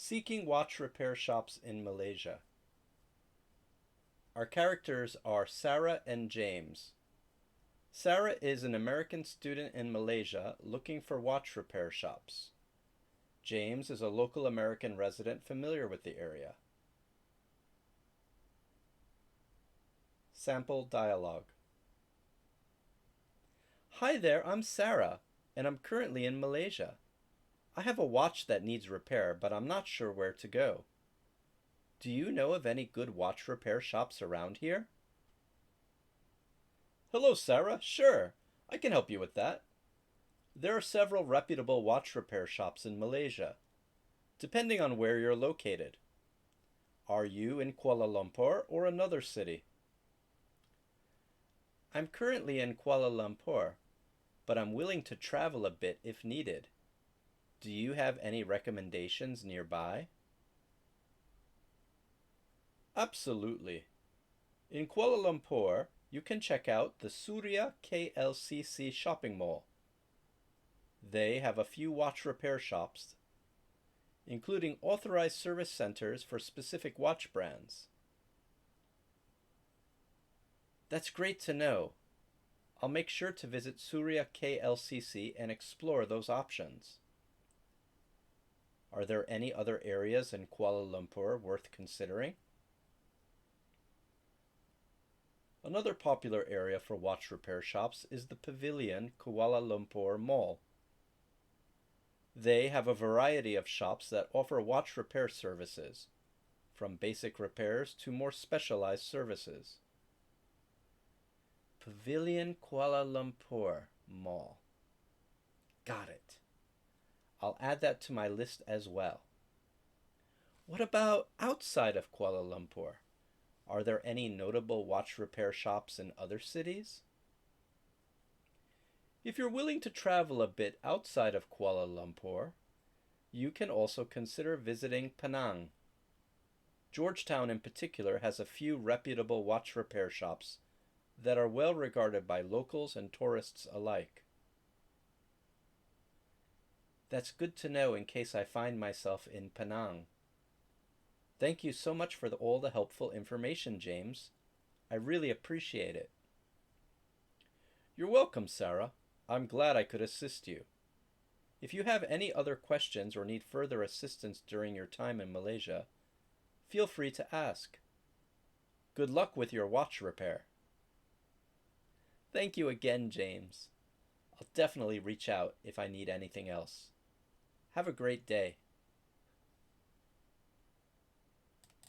Seeking watch repair shops in Malaysia. Our characters are Sarah and James. Sarah is an American student in Malaysia looking for watch repair shops. James is a local American resident familiar with the area. Sample dialogue. Hi there, I'm Sarah, and I'm currently in Malaysia. I have a watch that needs repair, but I'm not sure where to go. Do you know of any good watch repair shops around here? Hello, Sarah. Sure, I can help you with that. There are several reputable watch repair shops in Malaysia, depending on where you're located. Are you in Kuala Lumpur or another city? I'm currently in Kuala Lumpur, but I'm willing to travel a bit if needed. Do you have any recommendations nearby? Absolutely. In Kuala Lumpur, you can check out the Suria KLCC shopping mall. They have a few watch repair shops, including authorized service centers for specific watch brands. That's great to know. I'll make sure to visit Suria KLCC and explore those options. Are there any other areas in Kuala Lumpur worth considering? Another popular area for watch repair shops is the Pavilion Kuala Lumpur Mall. They have a variety of shops that offer watch repair services, from basic repairs to more specialized services. Pavilion Kuala Lumpur Mall. Got it. I'll add that to my list as well. What about outside of Kuala Lumpur? Are there any notable watch repair shops in other cities? If you're willing to travel a bit outside of Kuala Lumpur, you can also consider visiting Penang. Georgetown in particular has a few reputable watch repair shops that are well regarded by locals and tourists alike. That's good to know in case I find myself in Penang. Thank you so much for all the helpful information, James. I really appreciate it. You're welcome, Sarah. I'm glad I could assist you. If you have any other questions or need further assistance during your time in Malaysia, feel free to ask. Good luck with your watch repair. Thank you again, James. I'll definitely reach out if I need anything else. Have a great day.